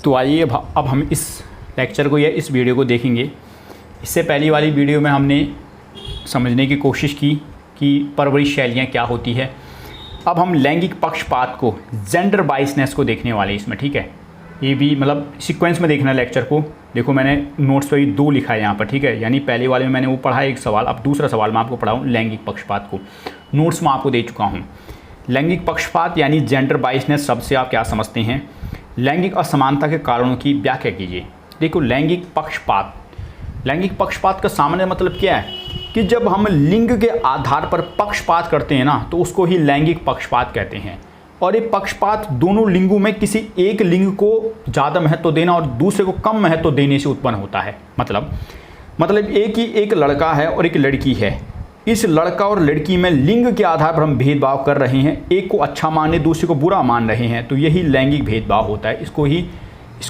तो आइए अब हम इस लेक्चर को या इस वीडियो को देखेंगे। इससे पहली वाली वीडियो में हमने समझने की कोशिश की कि परवरिश शैलियाँ क्या होती है। अब हम लैंगिक पक्षपात को, जेंडर बाइसनेस को देखने वाले हैं इसमें, ठीक है। ये भी मतलब सीक्वेंस में देखना लेक्चर को। देखो मैंने नोट्स पर भी 2 लिखा है यहाँ पर, ठीक है। यानी पहले वाले में मैंने वो पढ़ा एक सवाल, अब दूसरा सवाल मैं आपको पढ़ाऊँ लैंगिक पक्षपात को। नोट्स में आपको दे चुका हूँ। लैंगिक पक्षपात यानी जेंडर बाइसनेस शब्द से आप क्या समझते हैं? लैंगिक असमानता के कारणों की व्याख्या कीजिए। देखो लैंगिक पक्षपात का सामान्य मतलब क्या है कि जब हम लिंग के आधार पर पक्षपात करते हैं ना, तो उसको ही लैंगिक पक्षपात कहते हैं। और ये पक्षपात दोनों लिंगों में किसी एक लिंग को ज़्यादा महत्व देना और दूसरे को कम महत्व देने से उत्पन्न होता है। मतलब एक लड़का है और एक लड़की है। इस लड़का और लड़की में लिंग के आधार पर हम भेदभाव कर रहे हैं, एक को अच्छा माने दूसरे को बुरा मान रहे हैं, तो यही लैंगिक भेदभाव होता है। इसको ही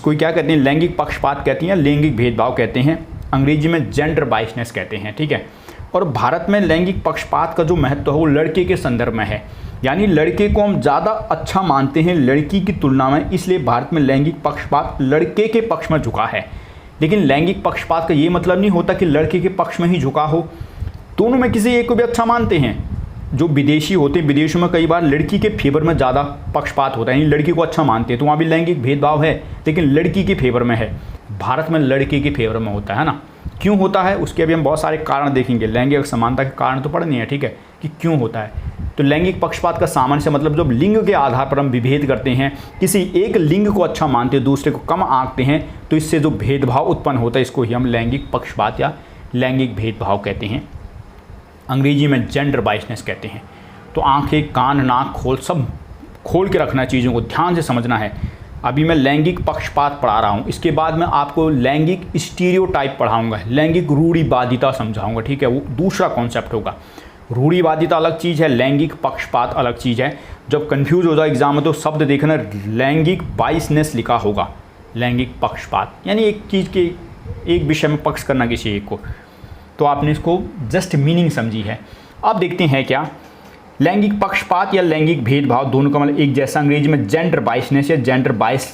क्या कहते हैं? लैंगिक पक्षपात कहते हैं, लैंगिक भेदभाव कहते हैं। अंग्रेजी में जेंडर बाइसनेस कहते हैं, ठीक है। और भारत में लैंगिक पक्षपात का जो महत्व है वो लड़के के संदर्भ में है, यानी लड़के को हम ज़्यादा अच्छा मानते हैं लड़की की तुलना में, इसलिए भारत में लैंगिक पक्षपात लड़के के पक्ष में झुका है। लेकिन लैंगिक पक्षपात का ये मतलब नहीं होता कि लड़के के पक्ष में ही झुका हो, दोनों में किसी एक को भी अच्छा मानते हैं। जो विदेशी होते हैं, विदेशों में कई बार लड़की के फेवर में ज़्यादा पक्षपात होता है, यानी लड़की को अच्छा मानते हैं, तो वहाँ भी लैंगिक भेदभाव है, लेकिन लड़की के फेवर में है। भारत में लड़के के फेवर में होता है ना। क्यों होता है उसके अभी हम बहुत सारे कारण देखेंगे। लैंगिक असमानता के कारण तो पढ़ने हैं, ठीक है, कि क्यों होता है। तो लैंगिक पक्षपात का सामान्य से मतलब जब लिंग के आधार पर हम विभेद करते हैं, किसी एक लिंग को अच्छा मानते हैं दूसरे को कम आंकते हैं, तो इससे जो भेदभाव उत्पन्न होता है इसको ही हम लैंगिक पक्षपात या लैंगिक भेदभाव कहते हैं। अंग्रेजी में जेंडर बाइसनेस कहते हैं। तो आंखें, कान, नाक, सब खोल के रखना, चीज़ों को ध्यान से समझना है। अभी मैं लैंगिक पक्षपात पढ़ा रहा हूँ, इसके बाद मैं आपको लैंगिक स्टीरियोटाइप पढ़ाऊँगा, लैंगिक रूढ़िवादिता समझाऊँगा, ठीक है। वो दूसरा कॉन्सेप्ट होगा। रूढ़िवादिता अलग चीज़ है, लैंगिक पक्षपात अलग चीज़ है। जब कंफ्यूज हो जाए एग्जाम में तो शब्द देखना, लैंगिक बाइसनेस लिखा होगा, लैंगिक पक्षपात यानी एक चीज़ के एक विषय में पक्ष करना किसी एक को, तो आपने इसको जस्ट मीनिंग समझी है। अब देखते हैं क्या लैंगिक पक्षपात या लैंगिक भेदभाव दोनों का मतलब एक जैसा। अंग्रेजी में जेंडर बाइसनेस या जेंडर बाइस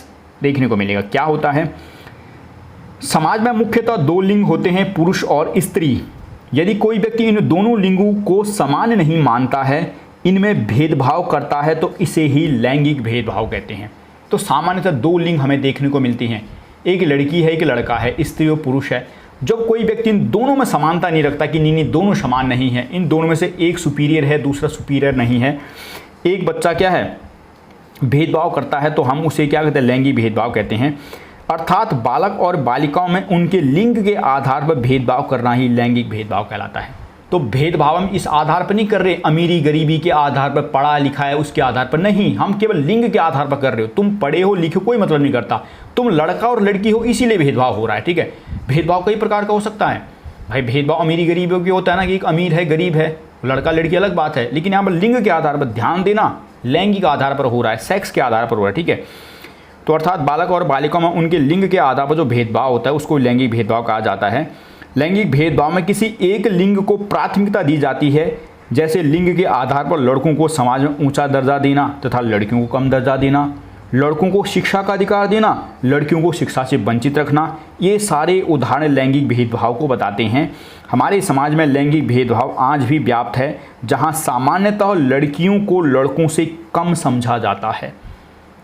देखने को मिलेगा। क्या होता है? समाज में मुख्यतः 2 लिंग होते हैं, पुरुष और स्त्री। यदि कोई व्यक्ति इन दोनों लिंगों को समान नहीं मानता है, इनमें भेदभाव करता है, तो इसे ही लैंगिक भेदभाव कहते हैं। तो सामान्यतः 2 लिंग हमें देखने को मिलती हैं, एक लड़की है एक लड़का है, स्त्री और पुरुष है। जब कोई व्यक्ति इन दोनों में समानता नहीं रखता कि नहीं दोनों समान नहीं है, इन दोनों में से एक सुपीरियर है दूसरा सुपीरियर नहीं है, एक बच्चा क्या है भेदभाव करता है, तो हम उसे क्या कहते हैं? लैंगिक भेदभाव कहते हैं। अर्थात बालक और बालिकाओं में उनके लिंग के आधार पर भेदभाव करना ही लैंगिक भेदभाव कहलाता है। तो भेदभाव हम इस आधार पर नहीं कर रहे, अमीरी गरीबी के आधार पर, पढ़ा लिखा है उसके आधार पर नहीं, हम केवल लिंग के आधार पर कर रहे हो। तुम पढ़े हो लिखे कोई मतलब नहीं करता, तुम लड़का और लड़की हो इसीलिए भेदभाव हो रहा है, ठीक है। भेदभाव कई प्रकार का हो सकता है भाई। भेदभाव अमीरी गरीबी की होता है ना, कि एक अमीर है गरीब है, लड़का लड़की अलग बात है, लेकिन यहाँ पर लिंग के आधार पर ध्यान देना, लैंगिक आधार पर हो रहा है, सेक्स के आधार पर हो रहा है, ठीक है। तो अर्थात बालक और बालिकाओं में उनके लिंग के आधार पर जो भेदभाव होता है उसको लैंगिक भेदभाव कहा जाता है। लैंगिक भेदभाव में किसी एक लिंग को प्राथमिकता दी जाती है, जैसे लिंग के आधार पर लड़कों को समाज में ऊंचा दर्जा देना तथा लड़कियों को कम दर्जा देना, लड़कों को शिक्षा का अधिकार देना, लड़कियों को शिक्षा से वंचित रखना। ये सारे उदाहरण लैंगिक भेदभाव को बताते हैं। हमारे समाज में लैंगिक भेदभाव आज भी व्याप्त है, जहाँ सामान्यतः लड़कियों को लड़कों से कम समझा जाता है।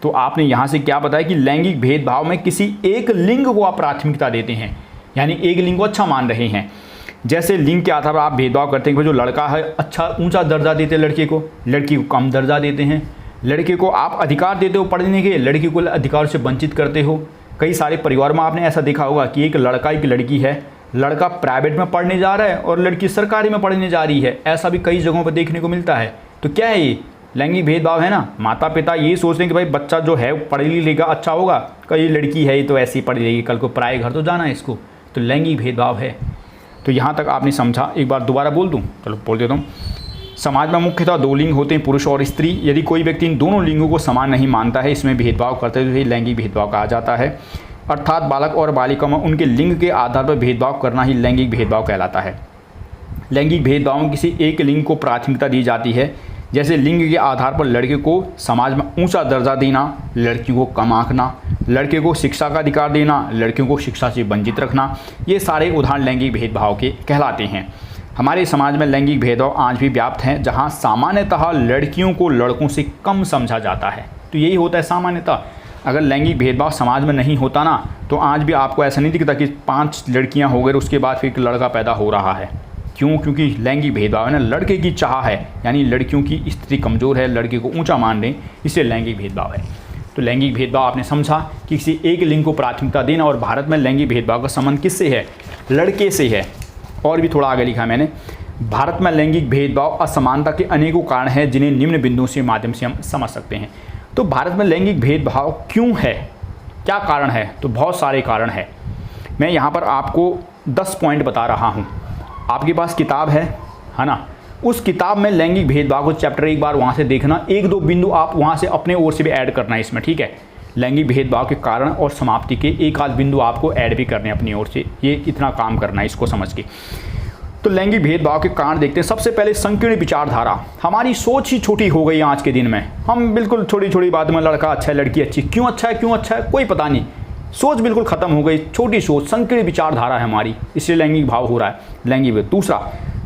तो आपने यहाँ से क्या बताया कि लैंगिक भेदभाव में किसी एक लिंग को आप प्राथमिकता देते हैं, यानी एक लिंग को अच्छा मान रहे हैं। जैसे लिंग के आधार पर आप भेदभाव करते हैं कि जो लड़का है अच्छा ऊंचा दर्जा देते हैं लड़के को, लड़की को कम दर्जा देते हैं। लड़के को आप अधिकार देते हो पढ़ने के, लड़की को अधिकार से वंचित करते हो। कई सारे परिवार में आपने ऐसा देखा होगा कि एक लड़का एक लड़की है, लड़का प्राइवेट में पढ़ने जा रहा है और लड़की सरकारी में पढ़ने जा रही है। ऐसा भी कई जगहों पर देखने को मिलता है। तो क्या है ये? लैंगिक भेदभाव है ना। माता पिता ये सोचते हैं कि भाई बच्चा जो है पढ़ लिखेगा अच्छा होगा, कई लड़की है ये तो ऐसे ही पढ़ी रहेगी, कल को पराए घर तो जाना है इसको, तो लैंगिक भेदभाव है। तो यहाँ तक आपने समझा। एक बार दोबारा बोल दूँ? चलो बोल देता हूँ। समाज में मुख्यतः 2 लिंग होते हैं, पुरुष और स्त्री। यदि कोई व्यक्ति इन दोनों लिंगों को समान नहीं मानता है, इसमें भेदभाव करते हुए लैंगिक भेदभाव कहा जाता है। अर्थात बालक और बालिका में उनके लिंग के आधार पर भेदभाव करना ही लैंगिक भेदभाव कहलाता है। लैंगिक भेदभाव में किसी एक लिंग को प्राथमिकता दी जाती है, जैसे लिंग के आधार पर लड़के को समाज में ऊंचा दर्जा देना, लड़की को कम आंकना, लड़के को शिक्षा का अधिकार देना, लड़कियों को शिक्षा से वंचित रखना, ये सारे उदाहरण लैंगिक भेदभाव के कहलाते हैं। हमारे समाज में लैंगिक भेदभाव आज भी व्याप्त हैं, जहाँ सामान्यतः लड़कियों को लड़कों से कम समझा जाता है। तो यही होता है सामान्यतः। अगर लैंगिक भेदभाव समाज में नहीं होता ना, तो आज भी आपको ऐसा नहीं दिखता कि 5 लड़कियां हो गई उसके बाद फिर एक लड़का पैदा हो रहा है। क्यों? क्योंकि लैंगिक भेदभाव है ना, लड़के की चाह है, यानी लड़कियों की स्थिति कमज़ोर है, लड़के को ऊंचा मान दें, इसलिए लैंगिक भेदभाव है। तो लैंगिक भेदभाव आपने समझा कि किसी एक लिंग को प्राथमिकता देना, और भारत में लैंगिक भेदभाव का संबंध किससे है? लड़के से है। और भी थोड़ा आगे लिखा मैंने, भारत में लैंगिक भेदभाव असमानता के अनेकों कारण हैं जिन्हें निम्न बिंदुओं से माध्यम से हम समझ सकते हैं। तो भारत में लैंगिक भेदभाव क्यों है, क्या कारण है? तो बहुत सारे कारण हैं। मैं यहाँ पर आपको 10 पॉइंट बता रहा हूँ। आपके पास किताब है ना, उस किताब में लैंगिक भेदभाव को चैप्टर एक बार वहाँ से देखना, 1-2 बिंदु आप वहाँ से अपने ओर से भी ऐड करना है इसमें, ठीक है। लैंगिक भेदभाव के कारण और समाप्ति के 1-8 बिंदु आपको ऐड भी करने अपनी ओर से, ये इतना काम करना है इसको समझ के। तो लैंगिक भेदभाव के कारण देखते हैं। सबसे पहले संकीर्ण विचारधारा। हमारी सोच ही छोटी हो गई आज के दिन में। हम बिल्कुल छोटी छोटी बात में लड़का अच्छा है, लड़की अच्छी, क्यों अच्छा है कोई पता नहीं, सोच बिल्कुल खत्म हो गई, छोटी सोच, संकीर्ण विचारधारा है हमारी, इसलिए लैंगिक भाव हो रहा है, लैंगिक भेद। दूसरा,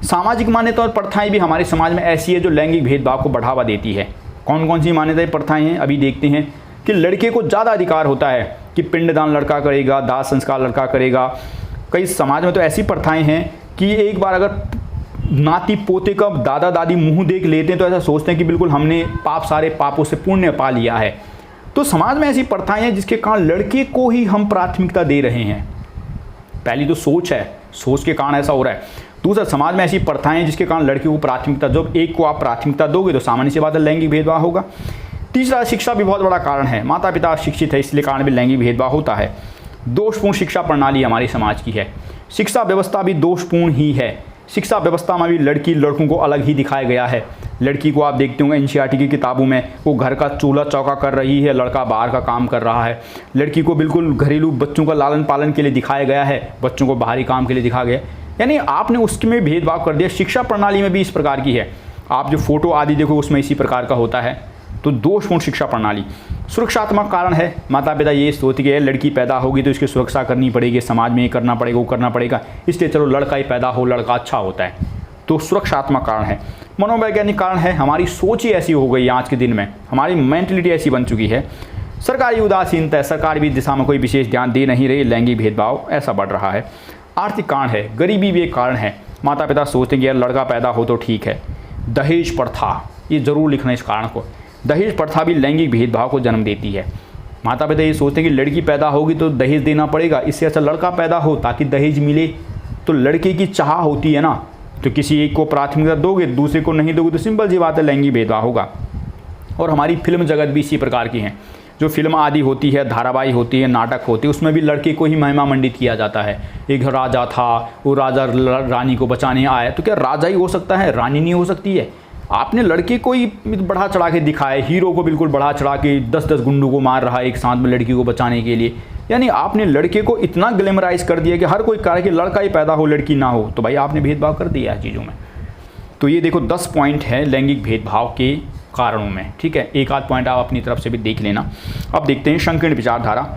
सामाजिक मान्यता और प्रथाएं भी हमारे समाज में ऐसी है जो लैंगिक भेदभाव को बढ़ावा देती है। कौन कौन सी मान्यताएं प्रथाएं हैं अभी देखते हैं। कि लड़के को ज़्यादा अधिकार होता है कि पिंडदान लड़का करेगा, दाह संस्कार लड़का करेगा। कई समाज में तो ऐसी प्रथाएं हैं कि एक बार अगर नाती पोते का दादा दादी मुंह देख लेते हैं तो ऐसा सोचते हैं कि बिल्कुल हमने सारे पापों से पुण्य पा लिया है। तो समाज में ऐसी प्रथाएं हैं जिसके कारण लड़के को ही हम प्राथमिकता दे रहे हैं। पहली तो सोच है, सोच के कारण ऐसा हो रहा है। दूसरा, समाज में ऐसी प्रथाएं हैं जिसके कारण लड़के को प्राथमिकता, जब एक को आप प्राथमिकता दोगे तो सामान्य सी बात है लैंगिक भेदभाव होगा। तीसरा, शिक्षा भी बहुत बड़ा कारण है। माता पिता शिक्षित है इसलिए कारण भी लैंगिक भेदभाव होता है। दोषपूर्ण शिक्षा प्रणाली हमारी समाज की है। शिक्षा व्यवस्था भी दोषपूर्ण ही है। शिक्षा व्यवस्था में भी लड़की लड़कों को अलग ही दिखाया गया है। लड़की को आप देखते होंगे एनसीईआरटी की किताबों में, वो घर का चूल्हा चौका कर रही है, लड़का बाहर का काम कर रहा है। लड़की को बिल्कुल घरेलू बच्चों का लालन पालन के लिए दिखाया गया है, बच्चों को बाहरी काम के लिए दिखाया गया, यानी आपने उसमें भेदभाव कर दिया। शिक्षा प्रणाली में भी इस प्रकार की है। आप जो फोटो आदि देखो उसमें इसी प्रकार का होता है। तो दोषपूर्ण शिक्षा प्रणाली। सुरक्षात्मक कारण है, माता पिता ये सोचते कि लड़की पैदा होगी तो इसकी सुरक्षा करनी पड़ेगी, समाज में ये करना पड़ेगा, वो करना पड़ेगा, इसलिए चलो लड़का ही पैदा हो, लड़का अच्छा होता है। तो सुरक्षात्मक कारण है। मनोवैज्ञानिक कारण है, हमारी सोच ही ऐसी हो गई आज के दिन में, हमारी मेंटलिटी ऐसी बन चुकी है। सरकारी उदासीनता है, सरकार भी दिशा में कोई विशेष ध्यान दे नहीं रही, लैंगिक भेदभाव ऐसा बढ़ रहा है। आर्थिक कारण है, गरीबी भी एक कारण है। माता पिता सोचते हैं कि यार लड़का पैदा हो तो ठीक है। दहेज प्रथा, ये जरूर लिखना इस कारण को। दहेज प्रथा भी लैंगिक भेदभाव को जन्म देती है। माता पिता ये सोचते हैं कि लड़की पैदा होगी तो दहेज देना पड़ेगा, इससे अच्छा लड़का पैदा हो ताकि दहेज मिले। तो लड़के की चाह होती है ना, तो किसी एक को प्राथमिकता दोगे, दूसरे को नहीं दोगे, तो सिंपल सी बात है लैंगिक भेदभाव होगा। और हमारी फिल्म जगत भी इसी प्रकार की है। जो फिल्म आदि होती है, धारावाहिक होती है, नाटक होती है, उसमें भी लड़के को ही महिमा मंडित किया जाता है। एक राजा था, वो राजा रानी को बचाने आया, तो क्या राजा ही हो सकता है, रानी नहीं हो सकती है? आपने लड़के को ही बढ़ा चढ़ा के दिखाया, हीरो को बिल्कुल बढ़ा चढ़ा के 10-10 गुंडों को मार रहा है एक साथ में लड़की को बचाने के लिए। यानी आपने लड़के को इतना ग्लैमराइज कर दिया कि हर कोई कहे कि लड़का ही पैदा हो लड़की ना हो, तो भाई आपने भेदभाव कर दिया है चीज़ों में। तो ये देखो 10 पॉइंट है लैंगिक भेदभाव के कारणों में, ठीक है। एक आध पॉइंट आप अपनी तरफ से भी देख लेना। अब देखते हैं संकीर्ण विचारधारा।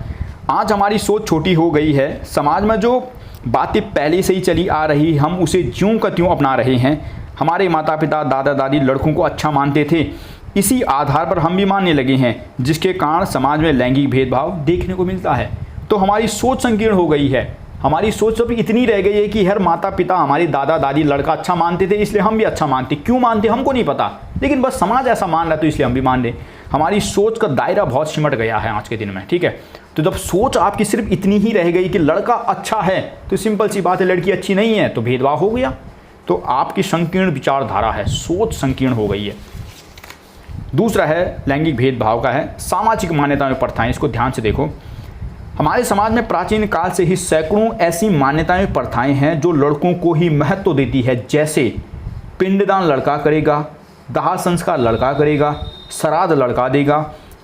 आज हमारी सोच छोटी हो गई है, समाज में जो बातें पहले से ही चली आ रही हम उसे ज्यों का त्यों अपना रहे हैं। हमारे माता पिता दादा दादी लड़कों को अच्छा मानते थे, इसी आधार पर हम भी मानने लगे हैं, जिसके कारण समाज में लैंगिक भेदभाव देखने को मिलता है। तो हमारी सोच संकीर्ण हो गई है। हमारी सोच अब इतनी रह गई है कि हर माता पिता हमारे दादा दादी लड़का अच्छा मानते थे इसलिए हम भी अच्छा मानते। क्यों मानते हमको नहीं पता, लेकिन बस समाज ऐसा मान रहा है तो इसलिए हम भी मान लें। हमारी सोच का दायरा बहुत सिमट गया है आज के दिन में, ठीक है। तो जब सोच आपकी सिर्फ इतनी ही रह गई कि लड़का अच्छा है, तो सिंपल सी बात है लड़की अच्छी नहीं है, तो भेदभाव हो गया। तो आपकी संकीर्ण विचारधारा है, सोच संकीर्ण हो गई है। दूसरा है लैंगिक भेदभाव का है सामाजिक मान्यताएं और प्रथाएं। इसको ध्यान से देखो। हमारे समाज में प्राचीन काल से ही सैकड़ों ऐसी मान्यताएं और प्रथाएं हैं जो लड़कों को ही महत्व देती है, जैसे पिंडदान लड़का करेगा, दाह संस्कार लड़का करेगा, श्राद्ध लड़का देगा,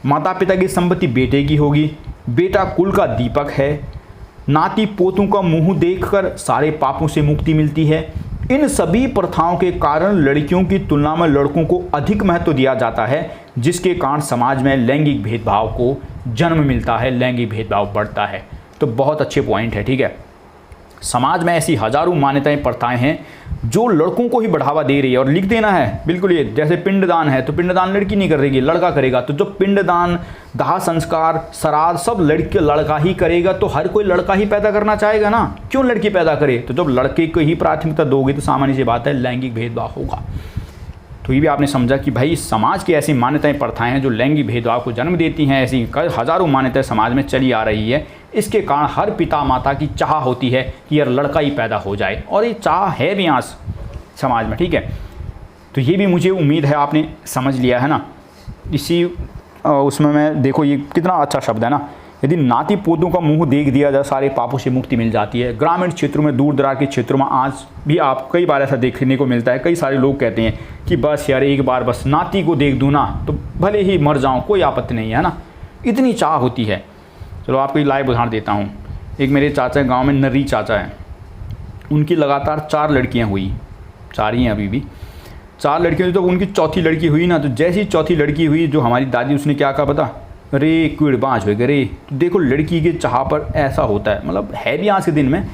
माता पिता की संपत्ति बेटे की होगी, बेटा कुल का दीपक है, नाती पोतों का मुंह देखकर सारे पापों से मुक्ति मिलती है, इन सभी प्रथाओं के कारण लड़कियों की तुलना में लड़कों को अधिक महत्व दिया जाता है, जिसके कारण समाज में लैंगिक भेदभाव को जन्म मिलता है, लैंगिक भेदभाव बढ़ता है। तो बहुत अच्छे पॉइंट है, ठीक है। समाज में ऐसी हजारों मान्यताएं प्रथाएं हैं जो लड़कों को ही बढ़ावा दे रही है। और लिख देना है बिल्कुल, ये जैसे पिंडदान है तो पिंडदान लड़की नहीं करेगी, लड़का करेगा। तो जो पिंडदान, दाह संस्कार, श्राद्ध सब लड़का ही करेगा, तो हर कोई लड़का ही पैदा करना चाहेगा ना, क्यों लड़की पैदा करे। तो जब लड़के को ही प्राथमिकता दोगे तो सामान्य सी बात है लैंगिक भेदभाव होगा। तो ये भी आपने समझा कि भाई समाज की ऐसी मान्यताएं प्रथाएं हैं जो लैंगिक भेदभाव को जन्म देती हैं। ऐसी हजारों मान्यताएं समाज में चली आ रही है। इसके कारण हर पिता माता की चाह होती है कि यार लड़का ही पैदा हो जाए, और ये चाह है भी आज समाज में, ठीक है। तो ये भी मुझे उम्मीद है आपने समझ लिया है ना। इसी उसमें मैं देखो ये कितना अच्छा शब्द है ना, यदि नाती पोतों का मुंह देख दिया जाए सारे पापों से मुक्ति मिल जाती है। ग्रामीण क्षेत्रों में, दूर दराज के क्षेत्रों में आज भी आप कई बार ऐसा देखने को मिलता है। कई सारे लोग कहते हैं कि बस यार एक बार बस नाती को देख दूँ ना तो भले ही मर जाऊँ, कोई आपत्ति नहीं है ना, इतनी चाह होती है। चलो आपको एक लाइव उदाहरण देता हूँ। एक मेरे चाचा गाँव में नर्री चाचा हैं, उनकी लगातार 4 लड़कियाँ हुई, 4 ही हैं अभी भी, 4 लड़कियाँ। तो उनकी चौथी लड़की हुई ना, तो जैसी चौथी लड़की हुई जो हमारी दादी, उसने क्या कहा पता, अरे कीड़ बाँच हो गए। तो देखो लड़की के चाह पर ऐसा होता है, मतलब है भी आज के दिन में।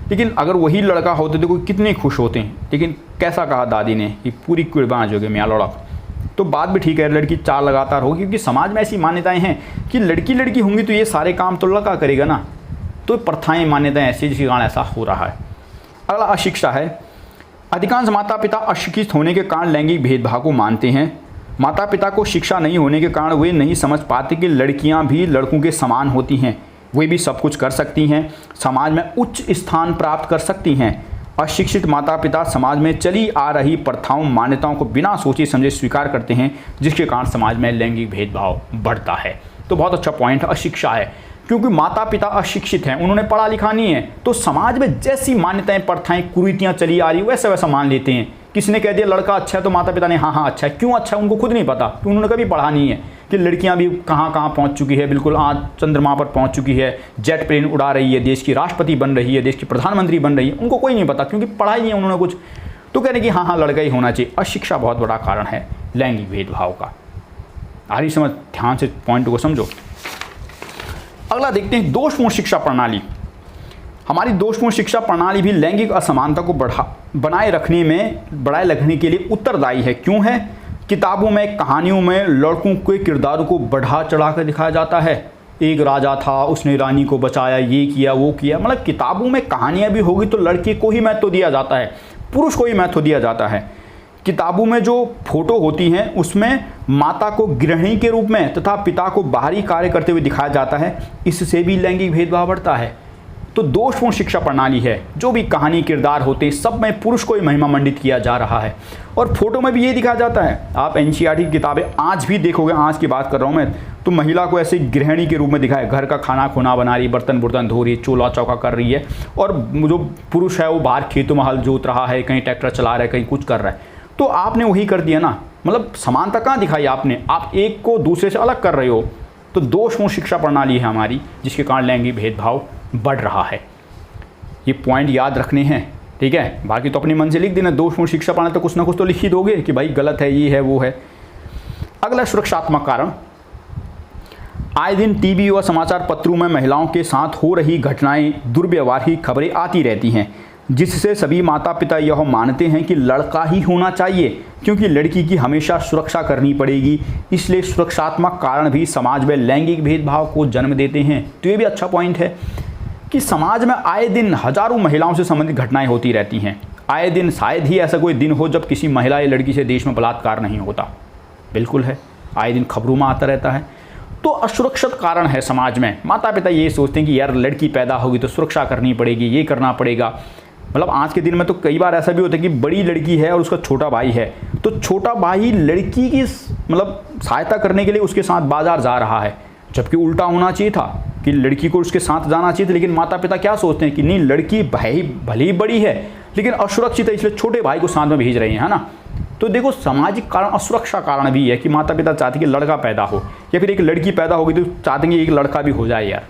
लेकिन अगर वही लड़का होते देखो कितने खुश होते हैं। लेकिन कैसा कहा दादी ने कि पूरी कीड़ बाँच हो गए मियाँ लड़क। तो बात भी ठीक है, लड़की 4 लगातार होगी, क्योंकि समाज में ऐसी मान्यताएं हैं कि लड़की होंगी तो ये सारे काम तो लड़का करेगा ना। तो प्रथाएं, मान्यताएं ऐसी जिसके कारण ऐसा हो रहा है। अगला अशिक्षा है। अधिकांश माता पिता अशिक्षित होने के कारण लैंगिक भेदभाव को मानते हैं। माता पिता को शिक्षा नहीं होने के कारण वे नहीं समझ पाते कि लड़कियां भी लड़कों के समान होती हैं, वे भी सब कुछ कर सकती हैं, समाज में उच्च स्थान प्राप्त कर सकती हैं। अशिक्षित माता पिता समाज में चली आ रही प्रथाओं, मान्यताओं को बिना सोचे समझे स्वीकार करते हैं, जिसके कारण समाज में लैंगिक भेदभाव बढ़ता है। तो बहुत अच्छा पॉइंट अशिक्षा है, क्योंकि माता पिता अशिक्षित हैं, उन्होंने पढ़ा लिखा नहीं है, तो समाज में जैसी मान्यताएं, प्रथाएं, कुरीतियां चली आ रही वैसा वैसा मान लेते हैं। किसी ने कह दिया लड़का अच्छा है तो माता पिता ने हाँ अच्छा है। क्यों अच्छा है उनको खुद नहीं पता, क्योंकि उन्होंने कभी पढ़ा नहीं है कि लड़कियां भी कहाँ कहाँ पहुँच चुकी है, बिल्कुल आज चंद्रमा पर पहुँच चुकी है, जेट प्लेन उड़ा रही है, देश की राष्ट्रपति बन रही है, देश की प्रधानमंत्री बन रही है। उनको कोई नहीं पता क्योंकि पढ़ाई नहीं है उन्होंने कुछ, तो कह रहे कि हाँ लड़का ही होना चाहिए। अशिक्षा बहुत बड़ा कारण है लैंगिक भेदभाव का। आ रही समझ, ध्यान से पॉइंट को समझो। अगला देखते हैं दोषपूर्ण शिक्षा प्रणाली। हमारी दोषपूर्ण शिक्षा प्रणाली भी लैंगिक असमानता को बनाए रखने के लिए उत्तरदायी है। क्यों है? किताबों में, कहानियों में लड़कों के किरदारों को बढ़ा चढ़ा कर दिखाया जाता है। एक राजा था, उसने रानी को बचाया, ये किया वो किया। मतलब किताबों में कहानियाँ भी होगी तो लड़के को ही महत्व दिया जाता है, पुरुष को ही महत्व दिया जाता है। किताबों में जो फोटो होती हैं उसमें माता को गृहिणी के रूप में तथा पिता को बाहरी कार्य करते हुए दिखाया जाता है। इससे भी लैंगिक भेदभाव बढ़ता है। तो दोषपूर्ण शिक्षा प्रणाली है, जो भी कहानी किरदार होते हैं सब में पुरुष को ही महिमा मंडित किया जा रहा है। और फोटो में भी ये दिखाया जाता है। आप एनसीईआरटी की किताबें आज भी देखोगे, आज की बात कर रहा हूँ मैं, तो महिला को ऐसे गृहिणी के रूप में दिखाया, घर का खाना खुना बना रही, बर्तन बुर्तन धो रही, चूल्हा चौका कर रही है, और जो पुरुष है वो बाहर खेतों में हल जोत रहा है, कहीं ट्रैक्टर चला रहा है, कहीं कुछ कर रहा है। तो आपने वही कर दिया ना, मतलब समानता कहाँ दिखाई आपने, आप एक को दूसरे से अलग कर रहे हो। तो दोषपूर्ण शिक्षा प्रणाली है हमारी, जिसके कारण लैंगिक भेदभाव बढ़ रहा है। ये पॉइंट याद रखने हैं, ठीक है। बाकी तो अपने मन से लिख देना, दोषपूर्ण शिक्षा प्रणाली तो कुछ ना कुछ तो लिख ही दोगे कि भाई गलत है, ये है वो है। अगला सुरक्षात्मक कारण। आए दिन टीवी व समाचार पत्रों में महिलाओं के साथ हो रही घटनाएं, दुर्व्यवहार की खबरें आती रहती हैं, जिससे सभी माता पिता यह मानते हैं कि लड़का ही होना चाहिए, क्योंकि लड़की की हमेशा सुरक्षा करनी पड़ेगी। इसलिए सुरक्षात्मक कारण भी समाज में लैंगिक भेदभाव को जन्म देते हैं। तो ये भी अच्छा पॉइंट है कि समाज में आए दिन हजारों महिलाओं से संबंधित घटनाएं होती रहती हैं। आए दिन शायद ही ऐसा कोई दिन हो जब किसी महिला या लड़की से देश में बलात्कार नहीं होता। बिल्कुल है, आए दिन खबरों में आता रहता है। तो असुरक्षित कारण है समाज में। माता पिता ये सोचते हैं कि यार लड़की पैदा होगी तो सुरक्षा करनी पड़ेगी, ये करना पड़ेगा। मतलब आज के दिन में तो कई बार ऐसा भी होता है कि बड़ी लड़की है और उसका छोटा भाई है, तो छोटा भाई लड़की की मतलब सहायता करने के लिए उसके साथ बाजार जा रहा है, जबकि उल्टा होना चाहिए था कि लड़की को उसके साथ जाना चाहिए था। लेकिन माता पिता क्या सोचते हैं कि नहीं, लड़की भाई भले ही बड़ी है लेकिन असुरक्षित है, इसलिए छोटे भाई को साथ में भेज रहे हैं, है ना। तो देखो सामाजिक कारण, असुरक्षा कारण भी है कि माता पिता चाहते हैं कि लड़का पैदा हो, या फिर एक लड़की पैदा होगी तो चाहते हैं कि एक लड़का भी हो जाए यार,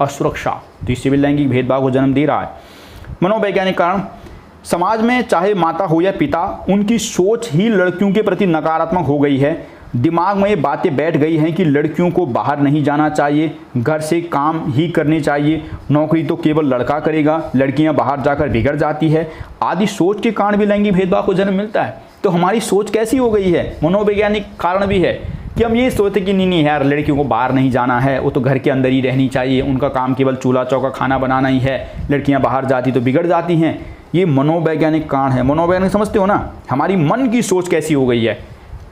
असुरक्षा। तो इससे भी लैंगिक भेदभाव को जन्म दे रहा है। मनोवैज्ञानिक कारण। समाज में चाहे माता हो या पिता, उनकी सोच ही लड़कियों के प्रति नकारात्मक हो गई है। दिमाग में ये बातें बैठ गई हैं कि लड़कियों को बाहर नहीं जाना चाहिए, घर से काम ही करने चाहिए, नौकरी तो केवल लड़का करेगा, लड़कियां बाहर जाकर बिगड़ जाती है आदि सोच के कारण भी लैंगिक भेदभाव को जन्म मिलता है। तो हमारी सोच कैसी हो गई है, मनोवैज्ञानिक कारण भी है कि हम ये सोचते कि नहीं यार लड़कियों को बाहर नहीं जाना है, वो तो घर के अंदर ही रहनी चाहिए, उनका काम केवल चूल्हा चौका खाना बनाना ही है, लड़कियाँ बाहर जाती तो बिगड़ जाती हैं। ये मनोवैज्ञानिक कारण है। मनोवैज्ञानिक समझते हो ना, हमारी मन की सोच कैसी हो गई है।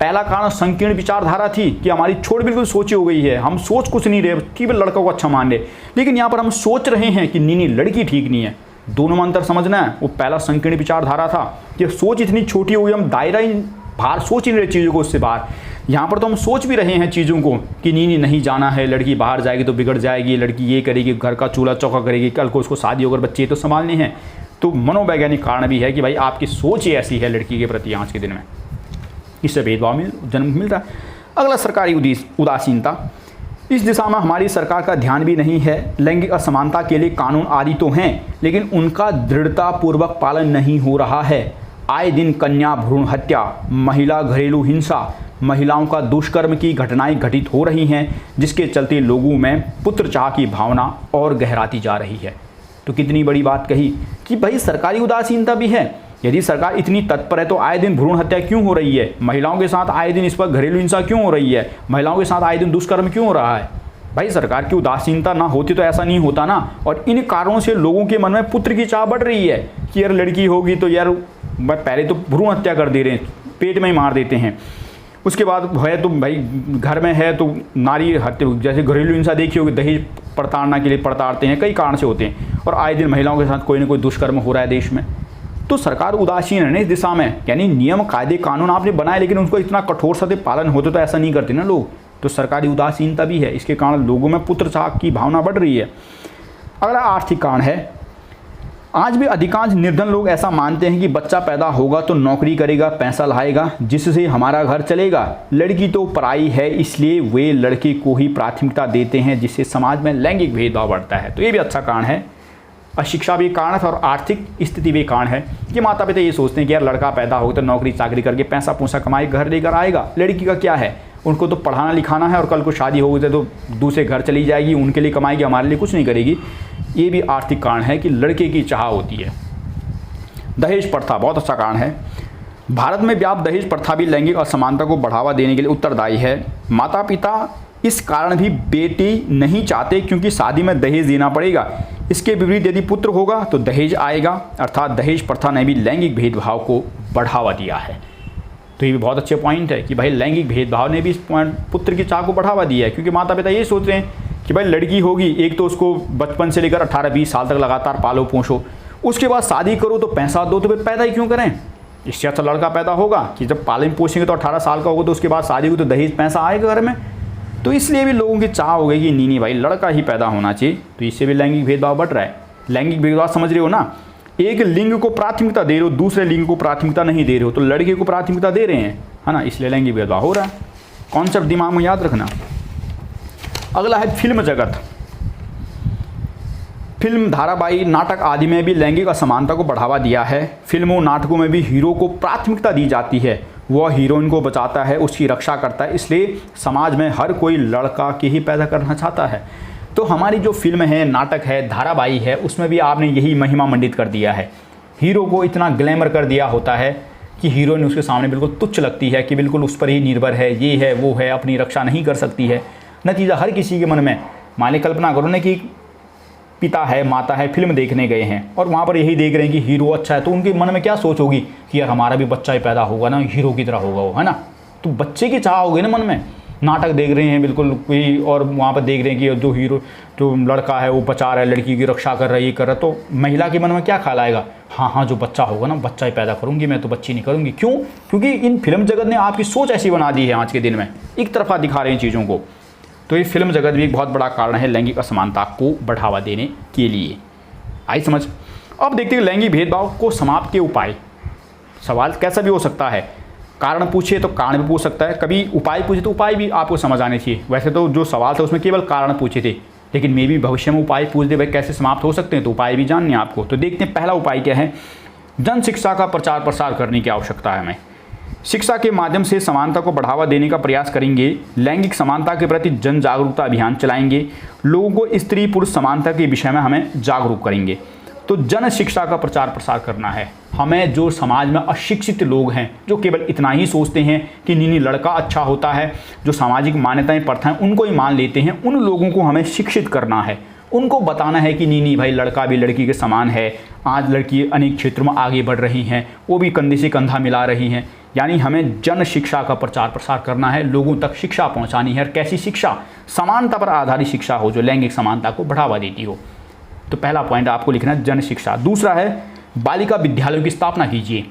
पहला कारण संकीर्ण विचारधारा थी कि हमारी छोड़ बिल्कुल सोची हो गई है, हम सोच कुछ नहीं रहे, केवल लड़का को अच्छा मान रहे, लेकिन यहाँ पर हम सोच रहे हैं कि नहीं लड़की ठीक नहीं है। दोनों में अंतर समझना है। वो पहला संकीर्ण विचारधारा था कि सोच इतनी छोटी हो गई, हम दायरा ही बाहर सोच ही नहीं रहे चीज़ों को, उससे बाहर। यहाँ पर तो हम सोच भी रहे हैं चीज़ों को कि नहीं जाना है, लड़की बाहर जाएगी तो बिगड़ जाएगी, लड़की ये करेगी, घर का चूल्हा चौका करेगी, कल को उसको शादी होकर बच्चे तो संभालने हैं। तो मनोवैज्ञानिक कारण भी है कि भाई आपकी सोच ही ऐसी है लड़की के प्रति आज के दिन में, इससे भेदभाव में जन्म मिल रहा है। अगला सरकारी उदासीनता। इस दिशा में हमारी सरकार का ध्यान भी नहीं है। लैंगिक असमानता के लिए कानून आदि तो हैं, लेकिन उनका दृढ़तापूर्वक पालन नहीं हो रहा है। आए दिन कन्या भ्रूण हत्या, महिला घरेलू हिंसा, महिलाओं का दुष्कर्म की घटनाएं घटित हो रही हैं, जिसके चलते लोगों में पुत्र चाह की भावना और गहराती जा रही है। तो कितनी बड़ी बात कही कि भाई सरकारी उदासीनता भी है। यदि सरकार इतनी तत्पर है तो आए दिन भ्रूण हत्या क्यों हो रही है, महिलाओं के साथ आए दिन इस पर घरेलू हिंसा क्यों हो रही है, महिलाओं के साथ आए दिन दुष्कर्म क्यों हो रहा है। भाई सरकार की उदासीनता ना होती तो ऐसा नहीं होता ना। और इन कारणों से लोगों के मन में पुत्र की चाह बढ़ रही है कि यार लड़की होगी तो यार पहले तो भ्रूण हत्या कर दे रहे हैं, पेट में ही मार देते हैं, उसके बाद है तो भाई घर में है तो नारी हत्या, जैसे घरेलू हिंसा देखी होगी, दहेज प्रताड़ना के लिए प्रताड़ते हैं, कई कारण से होते हैं, और आए दिन महिलाओं के साथ कोई ना कोई दुष्कर्म हो रहा है देश में। तो सरकार उदासीन है इस दिशा में, यानी नियम कायदे कानून आपने बनाए लेकिन उनको इतना कठोर से पालन होते तो ऐसा नहीं करते ना लोग। तो सरकारी उदासीनता भी है, इसके कारण लोगों में पुत्र चाह की भावना बढ़ रही है। अगला आर्थिक कारण है। आज भी अधिकांश निर्धन लोग ऐसा मानते हैं कि बच्चा पैदा होगा तो नौकरी करेगा, पैसा लाएगा, जिससे हमारा घर चलेगा, लड़की तो पराई है, इसलिए वे लड़के को ही प्राथमिकता देते हैं, जिससे समाज में लैंगिक भेदभाव बढ़ता है। तो ये भी अच्छा कारण है। अशिक्षा भी कारण है और आर्थिक स्थिति भी कारण है कि माता पिता ये सोचते हैं कि यार लड़का पैदा होगा तो नौकरी चाकरी करके पैसा पूसा कमाए घर लेकर आएगा, लड़की का क्या है, उनको तो पढ़ाना लिखाना है और कल को शादी होगी तो दूसरे घर चली जाएगी, उनके लिए कमाएगी, हमारे लिए कुछ नहीं करेगी। ये भी आर्थिक कारण है कि लड़के की चाह होती है। दहेज प्रथा बहुत अच्छा कारण है। भारत में व्याप्त दहेज प्रथा भी लैंगिक असमानता को बढ़ावा देने के लिए उत्तरदायी है। माता पिता इस कारण भी बेटी नहीं चाहते क्योंकि शादी में दहेज देना पड़ेगा। इसके विपरीत यदि पुत्र होगा तो दहेज आएगा, अर्थात दहेज प्रथा ने भी लैंगिक भेदभाव को बढ़ावा दिया है। तो ये भी बहुत अच्छे पॉइंट है कि भाई लैंगिक भेदभाव ने भी इस पुत्र की चाह को बढ़ावा दिया है, क्योंकि माता पिता ये सोच रहे हैं कि भाई लड़की होगी, एक तो उसको बचपन से लेकर 18-20 साल तक लगातार पालो पोषो, उसके बाद शादी करो तो पैसा दो, तो फिर पैदा ही क्यों करें। इससे अच्छा लड़का पैदा होगा कि जब पालन पोषेंगे तो 18 साल का होगा तो उसके बाद शादी हो तो दहेज पैसा आएगा घर में। तो इसलिए भी लोगों की चाह हो गई कि नहीं भाई लड़का ही पैदा होना चाहिए। तो इससे भी लैंगिक भेदभाव बढ़ रहा है। लैंगिक भेदभाव समझ रहे हो ना, एक लिंग को प्राथमिकता दे रहे हो, दूसरे लिंग को प्राथमिकता नहीं दे रहे हो, तो लड़के को प्राथमिकता दे रहे हैं, है ना, इसलिए लैंगिक भेदभाव हो रहा है। कॉन्सेप्ट दिमाग में याद रखना। अगला है फिल्म जगत। फिल्म, धारावाहिक, नाटक आदि में भी लैंगिक असमानता को बढ़ावा दिया है। फिल्मों नाटकों में भी हीरो को प्राथमिकता दी जाती है, वह हीरोइन को बचाता है, उसकी रक्षा करता है, इसलिए समाज में हर कोई लड़का के ही पैदा करना चाहता है। तो हमारी जो फिल्म है, नाटक है, धारावाहिक है, उसमें भी आपने यही महिमा मंडित कर दिया है। हीरो को इतना ग्लैमर कर दिया होता है कि हीरोइन उसके सामने बिल्कुल तुच्छ लगती है, कि बिल्कुल उस पर ही निर्भर है, ये है वो है, अपनी रक्षा नहीं कर सकती है। नतीजा हर किसी के मन में, मान ली कल्पना करो ना कि पिता है, माता है, फिल्म देखने गए हैं और वहाँ पर यही देख रहे हैं कि हीरो अच्छा है, तो उनके मन में क्या सोच होगी कि यार हमारा भी बच्चा ही पैदा होगा ना, हीरो की तरह होगा वो, है ना। तो बच्चे की चाह होगी ना मन में। नाटक देख रहे हैं बिल्कुल कोई, और वहाँ पर देख रहे हैं कि जो हीरो, जो लड़का है वो बचा रहा है, लड़की की रक्षा कर रहा है, ये कर रहा है, तो महिला के मन में क्या ख्याल आएगा, हाँ जो बच्चा होगा ना, बच्चा ही पैदा करूँगी मैं, तो बच्ची नहीं करूँगी। क्यों? क्योंकि इन फिल्म जगत ने आपकी सोच ऐसी बना दी है आज के दिन में, एक तरफा दिखा रहे हैं चीज़ों को। तो ये फिल्म जगत भी एक बहुत बड़ा कारण है लैंगिक असमानता को बढ़ावा देने के लिए। आई समझ। अब देखते हैं लैंगिक भेदभाव को समाप्त के उपाय। सवाल कैसा भी हो सकता है, कारण पूछे तो कारण भी पूछ सकता है, कभी उपाय पूछे तो उपाय भी आपको समझ आने चाहिए। वैसे तो जो सवाल था उसमें केवल कारण पूछे थे, लेकिन मे भी भविष्य में उपाय पूछ दे भाई कैसे समाप्त हो सकते हैं, तो उपाय भी जानने हैं आपको। तो देखते हैं पहला उपाय क्या है। जन शिक्षा का प्रचार प्रसार करने की आवश्यकता है हमें। शिक्षा के माध्यम से समानता को बढ़ावा देने का प्रयास करेंगे, लैंगिक समानता के प्रति जन जागरूकता अभियान चलाएंगे, लोगों को स्त्री पुरुष समानता के विषय में हमें जागरूक करेंगे। तो जन शिक्षा का प्रचार प्रसार करना है हमें। जो समाज में अशिक्षित लोग हैं, जो केवल इतना ही सोचते हैं कि नीनी लड़का अच्छा होता है, जो सामाजिक मान्यताएं प्रथाएं उनको ही मान लेते हैं, उन लोगों को हमें शिक्षित करना है। उनको बताना है कि नहीं भाई, लड़का भी लड़की के समान है। आज लड़की अनेक क्षेत्रों में आगे बढ़ रही हैं, वो भी कंधे से कंधा मिला रही हैं। यानी हमें जन शिक्षा का प्रचार प्रसार करना है, लोगों तक शिक्षा पहुंचानी है। और कैसी शिक्षा? समानता पर आधारित शिक्षा हो, जो लैंगिक समानता को बढ़ावा देती हो। तो पहला पॉइंट आपको लिखना है जन शिक्षा। दूसरा है बालिका विद्यालयों की स्थापना कीजिए।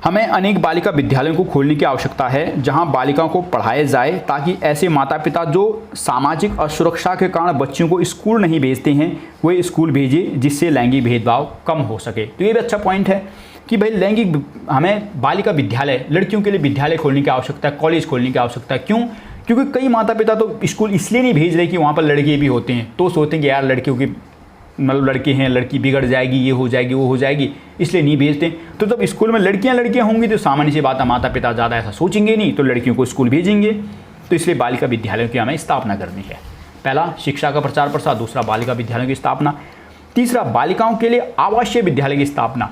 हमें अनेक बालिका विद्यालयों को खोलने की आवश्यकता है, जहां बालिकाओं को पढ़ाया जाए, ताकि ऐसे माता पिता जो सामाजिक असुरक्षा के कारण बच्चियों को स्कूल नहीं भेजते हैं, वे स्कूल भेजें, जिससे लैंगिक भेदभाव कम हो सके। तो ये भी अच्छा पॉइंट है कि भाई लैंगिक हमें बालिका विद्यालय, लड़कियों के लिए विद्यालय खोलने की आवश्यकता है, कॉलेज खोलने की आवश्यकता है। क्यों? क्योंकि कई माता पिता तो स्कूल इसलिए नहीं भेज रहे कि वहाँ पर लड़के भी होते हैं, तो सोचते हैं कि यार लड़कियों की मतलब लड़के हैं, लड़की बिगड़ जाएगी, ये हो जाएगी, वो हो जाएगी, इसलिए नहीं भेजते। तो जब स्कूल में लड़कियां होंगी तो सामान्य सी बात है, माता पिता ज़्यादा ऐसा सोचेंगे नहीं, तो लड़कियों को स्कूल भेजेंगे। तो इसलिए बालिका विद्यालयों की हमें स्थापना करनी है। पहला शिक्षा का प्रचार प्रसार, दूसरा बालिका विद्यालयों की स्थापना, तीसरा बालिकाओं के लिए आवासीय विद्यालय की स्थापना।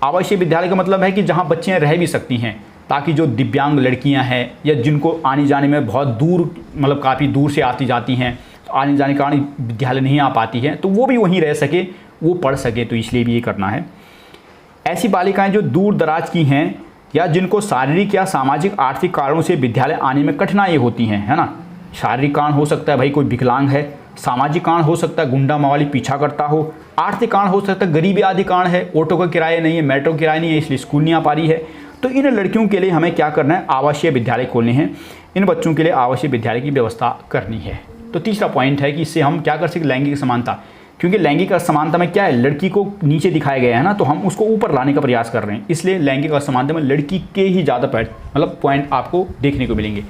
आवासीय विद्यालय का मतलब है कि जहाँ बच्चियाँ रह भी सकती हैं, ताकि जो दिव्यांग लड़कियां हैं या जिनको आने जाने में बहुत दूर मतलब काफ़ी दूर से आती जाती हैं, तो आने जाने के कारण विद्यालय नहीं आ पाती हैं, तो वो भी वहीं रह सके, वो पढ़ सके। तो इसलिए भी ये करना है। ऐसी बालिकाएं जो दूर दराज की हैं या जिनको शारीरिक या सामाजिक आर्थिक कारणों से विद्यालय आने में कठिनाई होती हैं, है ना। शारीरिक कारण हो सकता है भाई कोई विकलांग है, सामाजिक कारण हो सकता है गुंडा मावाली पीछा करता हो, आर्थिक कारण हो सकता है गरीबी आदि कारण है, ऑटो का किराया नहीं है, मेट्रो किराया नहीं है, इसलिए स्कूल नहीं आ पा रही है। तो इन लड़कियों के लिए हमें क्या करना है? आवासीय विद्यालय खोलने हैं, इन बच्चों के लिए आवासीय विद्यालय की व्यवस्था करनी है। तो तीसरा पॉइंट है कि इससे हम क्या कर सकते? लैंगिक समानता। क्योंकि लैंगिक असमानता में क्या है, लड़की को नीचे दिखाया गया है ना, तो हम उसको ऊपर लाने का प्रयास कर रहे हैं। इसलिए लैंगिक असमानता में लड़की के ही ज़्यादा मतलब पॉइंट आपको देखने को मिलेंगे।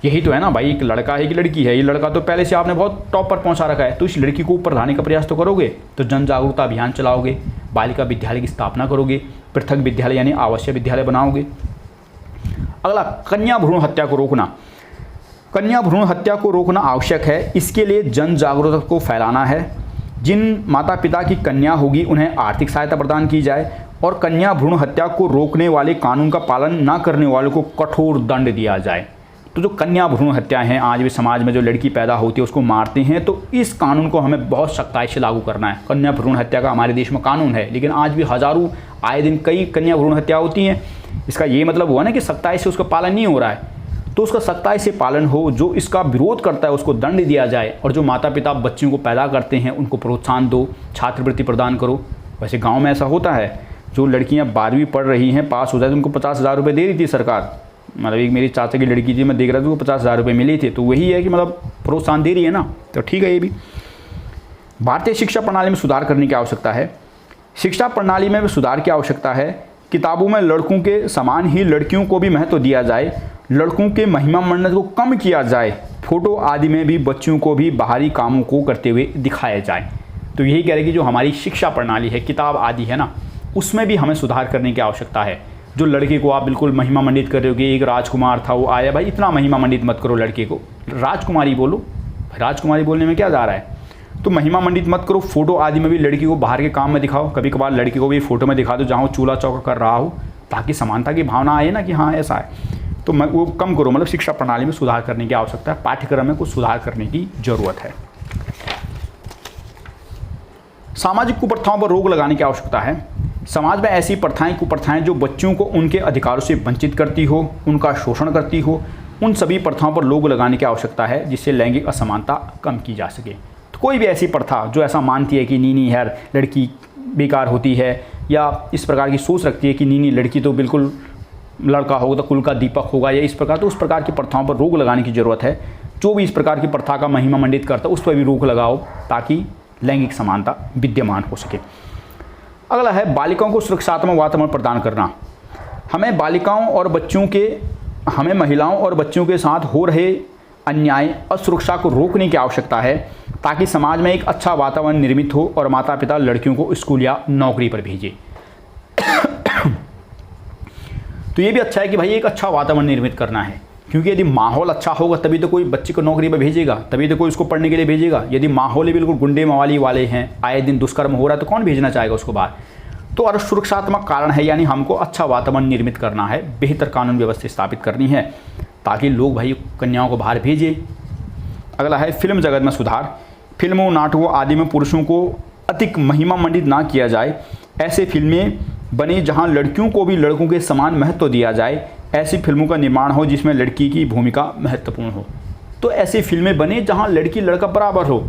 यही तो है ना भाई, एक लड़का है कि लड़की है, ये लड़का तो पहले से आपने बहुत टॉप पर पहुंचा रखा है, तो इस लड़की को ऊपर लाने का प्रयास तो करोगे। तो जन जागरूकता अभियान चलाओगे, बालिका विद्यालय की स्थापना करोगे, पृथक विद्यालय यानी आवासीय विद्यालय बनाओगे। अगला, कन्या भ्रूण हत्या को रोकना। कन्या भ्रूण हत्या को रोकना आवश्यक है। इसके लिए जन जागरूकता को फैलाना है। जिन माता पिता की कन्या होगी उन्हें आर्थिक सहायता प्रदान की जाए और कन्या भ्रूण हत्या को रोकने वाले कानून का पालन न करने वालों को कठोर दंड दिया जाए। तो जो कन्या भ्रूण हत्या है, आज भी समाज में जो लड़की पैदा होती है उसको मारते हैं, तो इस कानून को हमें बहुत सख्ताई से लागू करना है। कन्या भ्रूण हत्या का हमारे देश में कानून है, लेकिन आज भी हज़ारों आए दिन कई कन्या भ्रूण हत्या होती हैं। इसका ये मतलब हुआ ना कि सख्ताई से उसका पालन नहीं हो रहा है, तो उसका सख्ताई से पालन हो। जो इसका विरोध करता है उसको दंड दिया जाए, और जो माता पिता बच्चियों को पैदा करते हैं उनको प्रोत्साहन दो, छात्रवृत्ति प्रदान करो। वैसे गाँव में ऐसा होता है, जो लड़कियाँ 12वीं पढ़ रही हैं, पास हो जाए तो उनको 50,000 रुपये दे रही थी सरकार। मतलब एक मेरी चाचा की लड़की थी, मैं देख रहा था, उसको 50,000 रुपये मिले थे। तो वही है कि मतलब प्रोत्साहन दे रही है ना, तो ठीक है। ये भी भारतीय शिक्षा प्रणाली में सुधार करने की आवश्यकता है। शिक्षा प्रणाली में सुधार की आवश्यकता है। किताबों में लड़कों के समान ही लड़कियों को भी महत्व दिया जाए, लड़कों के महिमा मंडन को कम किया जाए, फोटो आदि में भी बच्चियों को भी बाहरी कामों को करते हुए दिखाया जाए। तो यही कह रहे कि जो हमारी शिक्षा प्रणाली है, किताब आदि है ना, उसमें भी हमें सुधार करने की आवश्यकता है। जो लड़के को आप बिल्कुल महिमा मंडित कर रहे हो कि एक राजकुमार था वो आया, भाई इतना महिमा मंडित मत करो लड़के को, राजकुमारी बोलो। राजकुमारी बोलने में क्या जा रहा है? तो महिमा मंडित मत करो। फोटो आदि में भी लड़की को बाहर के काम में दिखाओ, कभी कभार लड़के को भी फोटो में दिखा दो जहाँ वो चूल्हा चौका कर रहा हो, ताकि समानता की भावना आए ना कि हाँ ऐसा है। तो वो कम करो। मतलब शिक्षा प्रणाली में सुधार करने की आवश्यकता है, पाठ्यक्रम में कुछ सुधार करने की जरूरत है। सामाजिक कुप्रथाओं पर रोक लगाने की आवश्यकता है। समाज में ऐसी प्रथाएं कुप्रथाएं जो बच्चों को उनके अधिकारों से वंचित करती हो, उनका शोषण करती हो, उन सभी प्रथाओं पर रोक लगाने की आवश्यकता है, जिससे लैंगिक असमानता कम की जा सके। तो कोई भी ऐसी प्रथा जो ऐसा मानती है कि नीनी यार लड़की बेकार होती है, या इस प्रकार की सोच रखती है कि नीनी लड़की तो बिल्कुल लड़का होगा तो कुल का दीपक होगा, या इस प्रकार, तो उस प्रकार की प्रथाओं पर रोक लगाने की जरूरत है। जो भी इस प्रकार की प्रथा का महिमा मंडित करता है उस पर भी रोक लगाओ, ताकि लैंगिक समानता विद्यमान हो सके। अगला है बालिकाओं को सुरक्षात्मक वातावरण प्रदान करना। हमें बालिकाओं और बच्चों के हमें महिलाओं और बच्चों के साथ हो रहे अन्याय असुरक्षा को रोकने की आवश्यकता है, ताकि समाज में एक अच्छा वातावरण निर्मित हो और माता पिता लड़कियों को स्कूल या नौकरी पर भेजें। तो ये भी अच्छा है कि भाई एक अच्छा वातावरण निर्मित करना है, क्योंकि यदि माहौल अच्छा होगा तभी तो कोई बच्चे को नौकरी पर भेजेगा, तभी तो कोई उसको पढ़ने के लिए भेजेगा। यदि माहौल ही बिल्कुल गुंडे मवाली वाले हैं, आए दिन दुष्कर्म हो रहा है, तो कौन भेजना चाहेगा उसको बाहर। तो और सुरक्षात्मक कारण है, यानी हमको अच्छा वातावरण निर्मित करना है, बेहतर कानून व्यवस्था स्थापित करनी है ताकि लोग भाई कन्याओं को बाहर भेजें। अगला है फिल्म जगत में सुधार। फिल्मों, नाटकों आदि में पुरुषों को अधिक महिमा मंडित ना किया जाए। ऐसे फिल्में बने जहां लड़कियों को भी लड़कों के समान महत्व दिया जाए। ऐसी फिल्मों का निर्माण हो जिसमें लड़की की भूमिका महत्वपूर्ण हो। तो ऐसी फिल्में बने जहां लड़की लड़का बराबर हो।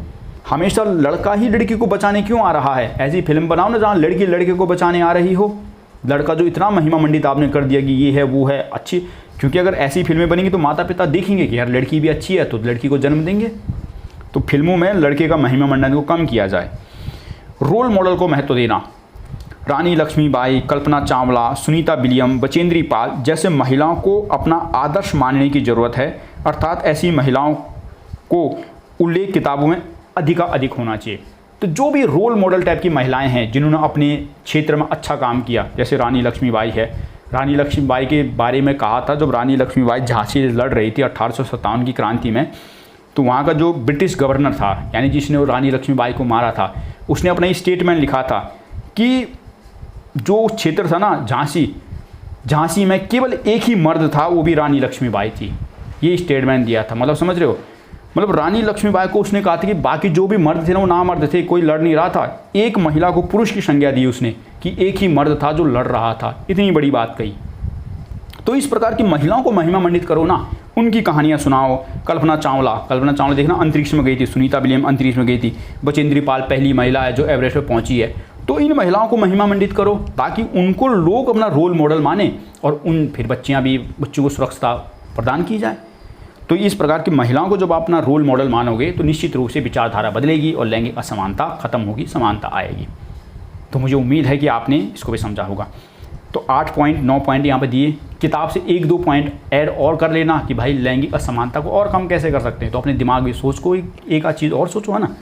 हमेशा लड़का ही लड़की को बचाने क्यों आ रहा है? ऐसी फिल्म बनाओ ना जहां लड़की लड़के को बचाने आ रही हो। लड़का जो इतना महिमा मंडित आपने कर दिया कि ये है वो है अच्छी, क्योंकि अगर ऐसी फिल्में बनेंगी तो माता पिता देखेंगे कि यार लड़की भी अच्छी है, तो लड़की को जन्म देंगे। तो फिल्मों में लड़के का महिमा मंडन को कम किया जाए। रोल मॉडल को महत्व देना। रानी लक्ष्मीबाई, कल्पना चावला, सुनीता विलियम, बचेंद्री पाल जैसे महिलाओं को अपना आदर्श मानने की ज़रूरत है। अर्थात ऐसी महिलाओं को उल्लेख किताबों में अधिक होना चाहिए। तो जो भी रोल मॉडल टाइप की महिलाएं हैं जिन्होंने अपने क्षेत्र में अच्छा काम किया, जैसे रानी लक्ष्मीबाई है। रानी लक्ष्मीबाई के बारे में कहा था, जब रानी लक्ष्मीबाई झांसी लड़ रही थी 1857 की क्रांति में, तो वहाँ का जो ब्रिटिश गवर्नर था, यानी जिसने रानी लक्ष्मीबाई को मारा था, उसने अपना स्टेटमेंट लिखा था कि जो क्षेत्र था ना झांसी में केवल एक ही मर्द था, वो भी रानी लक्ष्मीबाई थी। ये स्टेटमेंट दिया था। मतलब समझ रहे हो, मतलब रानी लक्ष्मीबाई को उसने कहा था कि बाकी जो भी मर्द थे ना वो नामर्द थे, कोई लड़ नहीं रहा था। एक महिला को पुरुष की संज्ञा दी उसने कि एक ही मर्द था जो लड़ रहा था। इतनी बड़ी बात कही। तो इस प्रकार की महिलाओं को महिमा मंडित करो ना, उनकी कहानियाँ सुनाओ। कल्पना चावला देखना अंतरिक्ष में गई थी, सुनीता विलियम अंतरिक्ष में गई थी, बचेंद्री पाल पहली महिला है जो एवरेस्ट पर पहुंची है। तो इन महिलाओं को महिमा मंडित करो ताकि उनको लोग अपना रोल मॉडल माने और फिर बच्चों को सुरक्षा प्रदान की जाए। तो इस प्रकार की महिलाओं को जब आप अपना रोल मॉडल मानोगे तो निश्चित रूप से विचारधारा बदलेगी और लैंगिक असमानता खत्म होगी, समानता आएगी। तो मुझे उम्मीद है कि आपने इसको भी समझा होगा। तो 8 पॉइंट 9 पॉइंट यहाँ पे दिए। किताब से 1-2 पॉइंट ऐड और कर लेना कि भाई लैंगिक असमानता को और कम कैसे कर सकते हैं। तो अपने दिमाग में सोच को एक आध चीज़ और सोचो, है ना।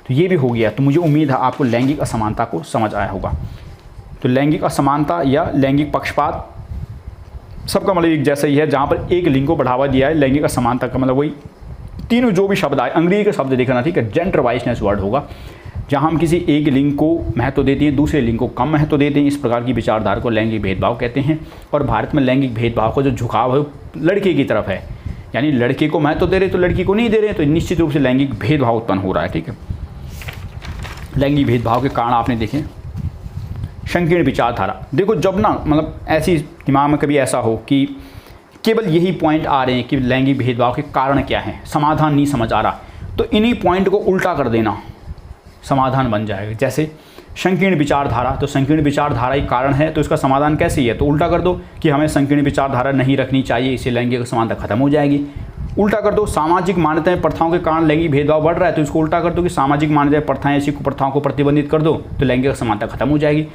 तो ये भी हो गया। तो मुझे उम्मीद है आपको लैंगिक असमानता को समझ आया होगा। तो लैंगिक असमानता या लैंगिक पक्षपात सबका मतलब एक जैसा ही है। जहाँ पर एक लिंग को बढ़ावा दिया है, लैंगिक असमानता का मतलब वही तीनों जो भी शब्द आए, अंग्रेजी का शब्द देखना, ठीक है, जेंडर वाइसनेस वर्ड होगा, जहाँ हम किसी एक लिंग को महत्व देते हैं, दूसरे लिंग को कम महत्व देते हैं। इस प्रकार की विचारधारा को लैंगिक भेदभाव कहते हैं। और भारत में लैंगिक भेदभाव का जो झुकाव है लड़के की तरफ है, यानी लड़के को महत्व दे रहे तो लड़की को नहीं दे रहे, तो निश्चित रूप से लैंगिक भेदभाव उत्पन्न हो रहा है। ठीक है, लैंगिक भेदभाव के कारण आपने देखे। संकीर्ण विचारधारा, देखो जब ना मतलब ऐसी दिमाग में कभी ऐसा हो कि केवल यही पॉइंट आ रहे हैं कि लैंगिक भेदभाव के कारण क्या हैं, समाधान नहीं समझ आ रहा, तो इन्हीं पॉइंट को उल्टा कर देना, समाधान बन जाएगा। जैसे संकीर्ण विचारधारा, तो संकीर्ण विचारधारा ही कारण है, तो इसका समाधान कैसे है, तो उल्टा कर दो कि हमें संकीर्ण विचारधारा नहीं रखनी चाहिए, इससे लैंगिक समानता खत्म हो जाएगी। उल्टा कर दो, सामाजिक मान्यताएं प्रथाओं के कारण लैंगिक भेदभाव बढ़ रहा है, तो इसको उल्टा कर दो कि सामाजिक मान्यताएं प्रथाएं ऐसी प्रथाओं को प्रतिबंधित कर दो, तो लैंगिक समानता खत्म हो जाएगी।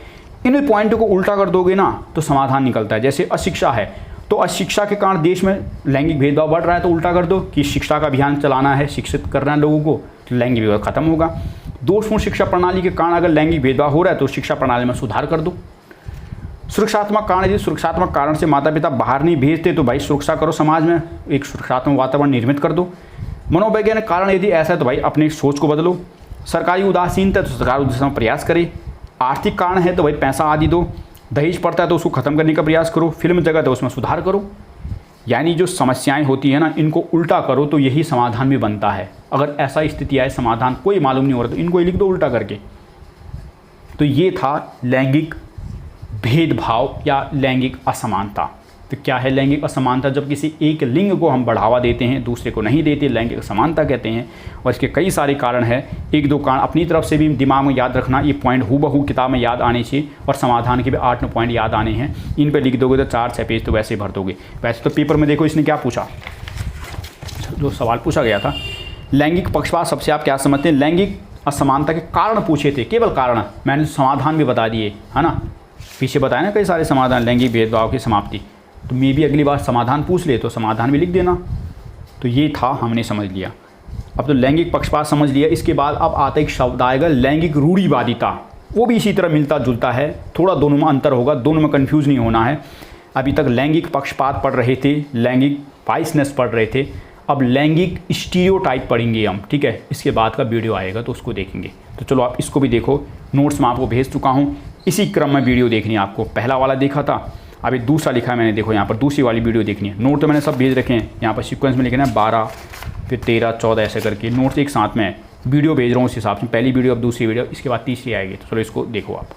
इन पॉइंटों को उल्टा कर दोगे ना तो समाधान निकलता है। जैसे अशिक्षा है, तो अशिक्षा के कारण देश में लैंगिक भेदभाव बढ़ रहा है, तो उल्टा कर दो कि शिक्षा का अभियान चलाना है, शिक्षित करना है लोगों को, तो लैंगिक भेदभाव खत्म होगा। दोषपूर्ण शिक्षा प्रणाली के कारण अगर लैंगिक भेदभाव हो रहा है तो शिक्षा प्रणाली में सुधार कर दो। सुरक्षात्मक कारण, यदि सुरक्षात्मक कारण से माता पिता बाहर नहीं भेजते तो भाई सुरक्षा करो, समाज में एक सुरक्षात्मक वातावरण निर्मित कर दो। मनोवैज्ञानिक कारण यदि ऐसा है तो भाई अपनी सोच को बदलो। सरकारी उदासीनता, तो सरकार उस दिशा में प्रयास करे। आर्थिक कारण है तो भाई पैसा आदि दो। दहेज पड़ता है तो उसको खत्म करने का प्रयास करो। फिल्म जगत है उसमें सुधार करो। यानी जो समस्याएं होती है ना, इनको उल्टा करो तो यही समाधान भी बनता है। अगर ऐसा स्थिति आए समाधान कोई मालूम नहीं हो रहा तो इनको लिख दो उल्टा करके। तो ये था लैंगिक भेदभाव या लैंगिक असमानता। तो क्या है लैंगिक असमानता? जब किसी एक लिंग को हम बढ़ावा देते हैं, दूसरे को नहीं देते, लैंगिक असमानता कहते हैं। और इसके कई सारे कारण हैं। 1-2 कारण अपनी तरफ से भी दिमाग में याद रखना, ये पॉइंट हूबहू किताब में याद आने चाहिए। और समाधान के भी 8-9 पॉइंट याद आने हैं। इन पर लिख दोगे तो 4-6 पेज तो वैसे भर दोगे। वैसे तो पेपर में देखो इसने क्या पूछा, जो सवाल पूछा गया था, लैंगिक पक्षपात सबसे आप क्या समझते हैं? लैंगिक असमानता के कारण पूछे थे, केवल कारण। मैंने समाधान भी बता दिए, है ना, पीछे बताया ना कई सारे समाधान। लैंगिक भेदभाव की समाप्ति, तो मैं भी अगली बार समाधान पूछ ले तो समाधान भी लिख देना। तो ये था, हमने समझ लिया। अब तो लैंगिक पक्षपात समझ लिया। इसके बाद अब आता एक शब्द आएगा लैंगिक रूढ़िवादिता। वो भी इसी तरह मिलता जुलता है, थोड़ा दोनों में अंतर होगा, दोनों में कन्फ्यूज़ नहीं होना है। अभी तक लैंगिक पक्षपात पढ़ रहे थे, लैंगिक बाइसनेस पढ़ रहे थे, अब लैंगिक स्टीरियोटाइप पढ़ेंगे हम, ठीक है। इसके बाद का वीडियो आएगा तो उसको देखेंगे। तो चलो आप इसको भी देखो, नोट्स मैं आपको भेज चुका हूँ, इसी क्रम में वीडियो देखनी है आपको। पहला वाला देखा था, अभी दूसरा लिखा है मैंने, देखो यहाँ पर दूसरी वाली वीडियो देखनी है। नोट तो मैंने सब भेज रखे हैं, यहाँ पर सीक्वेंस में लिखना है 12 फिर 13 14 ऐसे करके नोट्स एक साथ में है। वीडियो भेज रहा हूँ उस हिसाब से, पहली वीडियो अब दूसरी वीडियो, इसके बाद तीसरी आएगी। तो चलो इसको देखो आप।